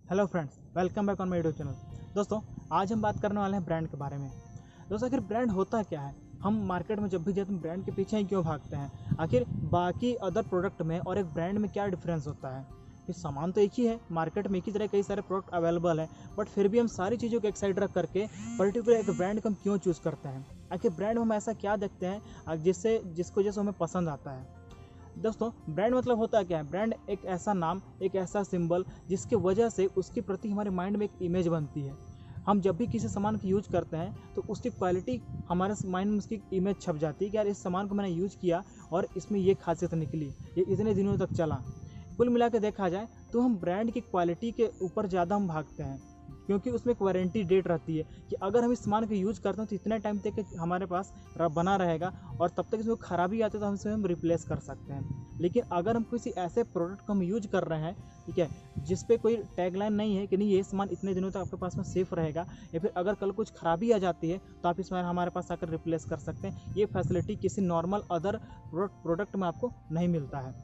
Hello friends, welcome back on my YouTube channel. दोस्तों, आज हम बात करने वाले हैं ब्रांड के बारे में। दोस्तों, आखिर ब्रांड होता क्या है? हम मार्केट में जब भी जाते हैं ब्रांड के पीछे ही क्यों भागते हैं? आखिर बाकी अदर प्रोडक्ट में और एक ब्रांड में क्या डिफरेंस होता है? ये सामान तो एक ही है, मार्केट में एक ही तरह कई सारे प्रोडक्ट अवेलेबल हैं, बट फिर भी हम सारी चीज़ों को एक साइड रख करके पर्टिकुलर एक ब्रांड को हम क्यों चूज़ करते हैं? आखिर ब्रांड में हम ऐसा क्या देखते हैं जिसको जैसे हमें पसंद आता है? दोस्तों, ब्रांड मतलब होता क्या है? ब्रांड एक ऐसा नाम, एक ऐसा सिंबल जिसकी वजह से उसके प्रति हमारे माइंड में एक इमेज बनती है। हम जब भी किसी सामान की यूज करते हैं तो उसकी क्वालिटी हमारे माइंड में उसकी इमेज छप जाती है कि यार इस सामान को मैंने यूज किया और इसमें ये खासियत निकली, ये इतने दिनों तक चला। कुल मिला के देखा जाए तो हम ब्रांड की क्वालिटी के ऊपर ज़्यादा हम भागते हैं, क्योंकि उसमें एक वारंटी डेट रहती है कि अगर हम इस सामान को यूज़ करते हैं तो इतने टाइम तक हमारे पास बना रहेगा और तब तक इसमें खराबी आती है तो हम इसे हम रिप्लेस कर सकते हैं। लेकिन अगर हम किसी ऐसे प्रोडक्ट को हम यूज कर रहे हैं, ठीक है, जिस पे कोई टैगलाइन नहीं है कि नहीं ये सामान इतने दिनों तक आपके पास में सेफ रहेगा, या फिर अगर कल कुछ खराबी आ जाती है तो आप इसमें हमारे पास आकर रिप्लेस कर सकते हैं, ये फैसिलिटी किसी नॉर्मल अदर प्रोडक्ट में आपको नहीं मिलता है।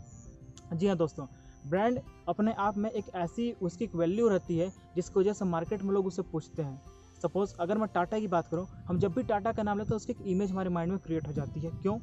जी हाँ दोस्तों, ब्रांड अपने आप में एक ऐसी उसकी एक वैल्यू रहती है जिसकी वजह से मार्केट में लोग उसे पूछते हैं। सपोज अगर मैं टाटा की बात करूं, हम जब भी टाटा का नाम लेते हैं उसकी एक इमेज हमारे माइंड में क्रिएट हो जाती है। क्यों?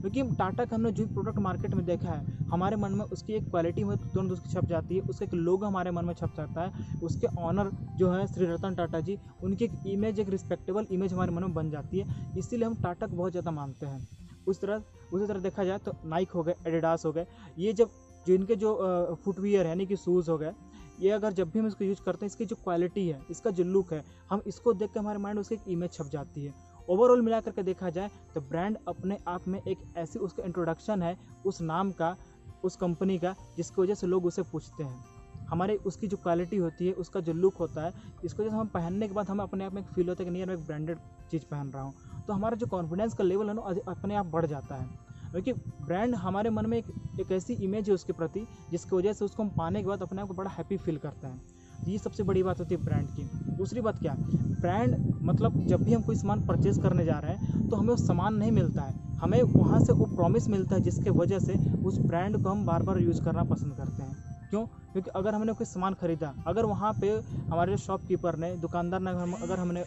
क्योंकि टाटा का हमने जो प्रोडक्ट मार्केट में देखा है, हमारे मन में उसकी एक क्वालिटी में तुरंत उसकी छप जाती है, उसका एक लोगो हमारे मन में छप जाता है, उसके ऑनर जो है श्री रतन टाटा जी, उनकी एक इमेज, एक रिस्पेक्टेबल इमेज हमारे मन में बन जाती है। इसीलिए हम टाटा को बहुत ज़्यादा मानते हैं। उसी तरह देखा जाए तो नाइक हो गए, एडिडास हो गए, ये जो इनके जो फुटवियर यानी कि शूज़ हो गए, ये अगर जब भी हम इसको यूज करते हैं, इसकी जो क्वालिटी है, इसका जो लुक है, हम इसको देख कर हमारे माइंड उसकी एक इमेज छप जाती है। ओवरऑल मिला करके देखा जाए तो ब्रांड अपने आप में एक ऐसी उसका इंट्रोडक्शन है उस नाम का, उस कंपनी का, जिसकी वजह से लोग उसे पूछते हैं। हमारे उसकी जो क्वालिटी होती है, उसका जो लुक होता है, इसको जैसे हम पहनने के बाद हमें अपने आप में एक फील होता है कि नहीं यार मैं एक ब्रांडेड चीज़ पहन रहा हूँ, तो हमारा जो कॉन्फिडेंस का लेवल है ना अपने आप बढ़ जाता है। क्योंकि ब्रांड हमारे मन में एक ऐसी इमेज है उसके प्रति जिसकी वजह से उसको हम पाने के बाद अपने आप को बड़ा हैप्पी फील करते हैं। तो ये सबसे बड़ी बात होती है ब्रांड की। दूसरी बात क्या? ब्रांड मतलब जब भी हम कोई सामान परचेज करने जा रहे हैं तो हमें वो सामान नहीं मिलता है, हमें वहाँ से वो प्रॉमिस मिलता है जिसके वजह से उस ब्रांड को हम बार बार यूज़ करना पसंद करते हैं। क्यों? क्योंकि अगर हमने कोई सामान खरीदा, अगर वहाँ पे हमारे शॉपकीपर ने, दुकानदार ने, अगर हमने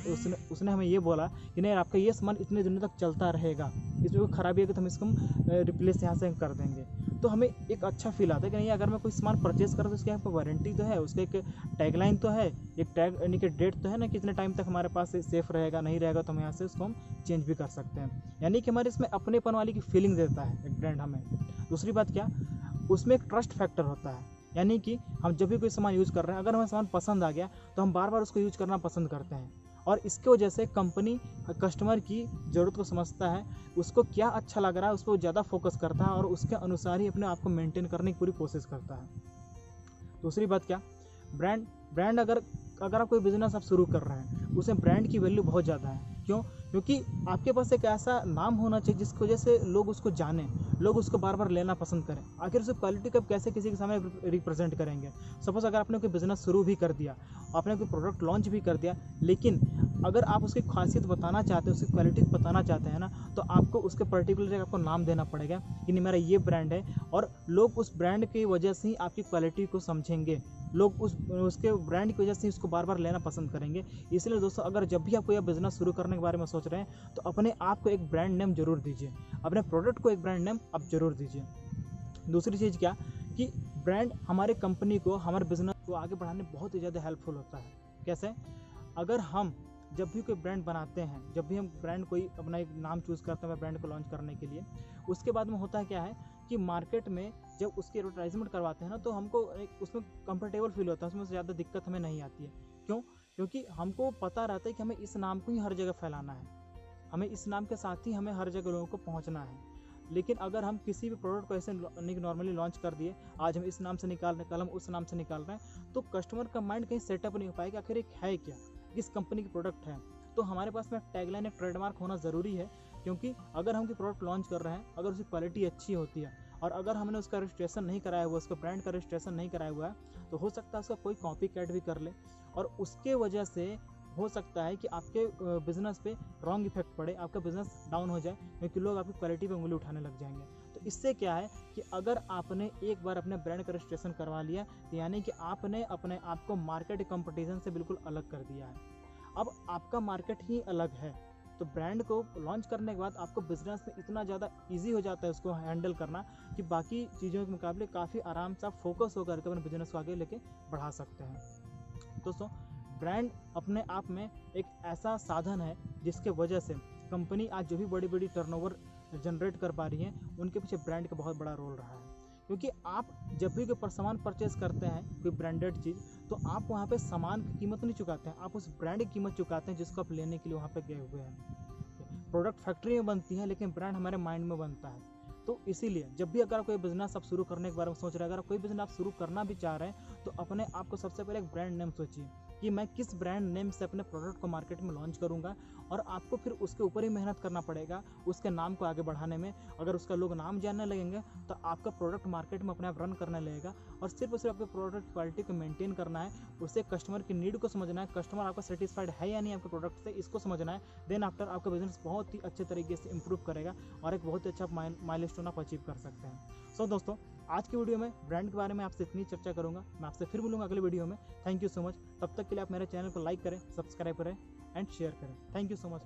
उसने हमें ये बोला कि नहीं आपका ये सामान इतने दिनों तक चलता रहेगा, इसमें कोई खराबी है तो हम इसको रिप्लेस यहाँ से कर देंगे, तो हमें एक अच्छा फील आता है कि नहीं अगर मैं कोई सामान परचेज करूँ तो उसकी यहाँ पर वारंटी तो है, उसका एक टैगलाइन तो है, एक टैग यानी कि डेट तो है ना कि इतने टाइम तक हमारे पास सेफ रहेगा, नहीं रहेगा तो हम यहाँ से उसको हम चेंज भी कर सकते हैं। यानी कि हमारे इसमें अपनेपन वाली की फीलिंग देता है एक ब्रांड हमें। दूसरी बात क्या? उसमें एक ट्रस्ट फैक्टर होता है, यानी कि हम जब भी कोई सामान यूज़ कर रहे हैं, अगर हमें सामान पसंद आ गया तो हम बार बार उसको यूज़ करना पसंद करते हैं, और इसके वजह से कंपनी कस्टमर की ज़रूरत को समझता है, उसको क्या अच्छा लग रहा है उस पर ज़्यादा फोकस करता है और उसके अनुसार ही अपने आप को मेंटेन करने की पूरी कोशिश करता है। दूसरी बात क्या? ब्रांड अगर आप कोई बिजनेस आप शुरू कर रहे हैं, उसमें ब्रांड की वैल्यू बहुत ज़्यादा है। क्यों? क्योंकि आपके पास एक ऐसा नाम होना चाहिए जिसकी वजह से लोग उसको जानें, लोग उसको बार बार लेना पसंद करें। आखिर उस क्वालिटी को आप कैसे किसी के सामने रिप्रेजेंट करेंगे? सपोज अगर आपने कोई बिजनेस शुरू भी कर दिया, आपने कोई प्रोडक्ट लॉन्च भी कर दिया, लेकिन अगर आप उसकी खासियत बताना चाहते हैं, उसकी क्वालिटी बताना चाहते हैं ना, तो आपको उसके पर्टिकुलर आपको नाम देना पड़ेगा कि नहीं मेरा ये ब्रांड है, और लोग उस ब्रांड की वजह से ही आपकी क्वालिटी को समझेंगे, लोग उसके ब्रांड की वजह से उसको बार बार लेना पसंद करेंगे। इसलिए दोस्तों, अगर जब भी आप कोई बिजनेस शुरू करने के बारे में सोच रहे हैं तो अपने आप को एक ब्रांड नेम जरूर दीजिए, अपने प्रोडक्ट को एक ब्रांड नेम आप जरूर दीजिए। दूसरी चीज़ क्या कि ब्रांड हमारे कंपनी को, हमारे बिजनेस को आगे बढ़ाने में बहुत ही ज़्यादा हेल्पफुल होता है। कैसे? अगर हम जब भी कोई ब्रांड बनाते हैं, जब भी हम ब्रांड कोई अपना एक नाम चूज़ करते हैं ब्रांड को लॉन्च करने के लिए, उसके बाद में होता है क्या है कि मार्केट में जब उसकी एडवर्टाइजमेंट करवाते हैं ना, तो हमको एक उसमें कंफर्टेबल फील होता है, उसमें ज़्यादा दिक्कत हमें नहीं आती है। क्यों? क्योंकि हमको पता रहता है कि हमें इस नाम को ही हर जगह फैलाना है, हमें इस नाम के साथ ही हमें हर जगह लोगों को पहुंचना है। लेकिन अगर हम किसी भी प्रोडक्ट को ऐसे नॉर्मली लॉन्च कर दिए, आज हम इस नाम से निकाल रहे हैं, कल हम उस नाम से निकाल रहे हैं, तो कस्टमर का माइंड कहीं सेटअप नहीं हो पाएगा आखिर एक है क्या, किस कंपनी की प्रोडक्ट है। तो हमारे पास में टैगलाइन, एक ट्रेडमार्क होना ज़रूरी है, क्योंकि अगर हम कोई प्रोडक्ट लॉन्च कर रहे हैं, अगर उसकी क्वालिटी अच्छी होती है और अगर हमने उसका रजिस्ट्रेशन नहीं कराया हुआ, उसका ब्रांड का रजिस्ट्रेशन नहीं कराया हुआ है, तो हो सकता है उसका कोई कॉपी कैट भी कर ले, और उसके वजह से हो सकता है कि आपके बिजनेस पे रॉन्ग इफेक्ट पड़े, आपका बिजनेस डाउन हो जाए, क्योंकि लोग आपकी क्वालिटी पे उंगली उठाने लग जाएंगे। तो इससे क्या है कि अगर आपने एक बार अपने ब्रांड का रजिस्ट्रेशन करवा लिया तो यानी कि आपने अपने आप को मार्केट कंपटीशन से बिल्कुल अलग कर दिया है। अब आपका मार्केट ही अलग है, तो ब्रांड को लॉन्च करने के बाद आपको बिजनेस में इतना ज़्यादा इजी हो जाता है उसको हैंडल करना कि बाकी चीज़ों के मुकाबले काफ़ी आराम से आप फोकस होकर के अपने बिजनेस को आगे लेके बढ़ा सकते हैं। दोस्तों, ब्रांड अपने आप में एक ऐसा साधन है जिसके वजह से कंपनी आज जो भी बड़ी बड़ी टर्नओवर जनरेट कर पा रही है, उनके पीछे ब्रांड का बहुत बड़ा रोल रहा है। क्योंकि आप जब भी कोई सामान परचेज करते हैं, कोई ब्रांडेड चीज़, तो आप वहाँ पे सामान की कीमत नहीं चुकाते हैं, आप उस ब्रांड की कीमत चुकाते हैं जिसको आप लेने के लिए वहाँ पे गए हुए हैं। प्रोडक्ट फैक्ट्री में बनती है लेकिन ब्रांड हमारे माइंड में बनता है। तो इसीलिए जब भी अगर कोई बिजनेस आप शुरू करने के बारे में सोच रहे हैं, अगर कोई बिजनेस आप शुरू करना भी चाह रहे हैं, तो अपने आप को सबसे पहले एक ब्रांड नेम सोचिए कि मैं किस ब्रांड नेम से अपने प्रोडक्ट को मार्केट में लॉन्च करूंगा, और आपको फिर उसके ऊपर ही मेहनत करना पड़ेगा उसके नाम को आगे बढ़ाने में। अगर उसका लोग नाम जानने लगेंगे तो आपका प्रोडक्ट मार्केट में अपने आप रन करने लगेगा, और सिर्फ आपके प्रोडक्ट क्वालिटी को मेंटेन करना है, उससे कस्टमर की नीड को समझना है, कस्टमर आपका सेटिस्फाइड है या नहीं आपके प्रोडक्ट से, इसको समझना है। देन आफ्टर आपका बिजनेस बहुत ही अच्छे तरीके से इंप्रूव करेगा और एक बहुत ही अच्छा माइलस्टोन आप अचीव कर सकते हैं। सो दोस्तों, आज की वीडियो में ब्रांड के बारे में आपसे इतनी चर्चा करूंगा। मैं आपसे फिर मिलूंगा अगले वीडियो में। Thank you so much. तब तक के लिए आप मेरे चैनल को लाइक करें, सब्सक्राइब करें एंड शेयर करें। Thank you so much.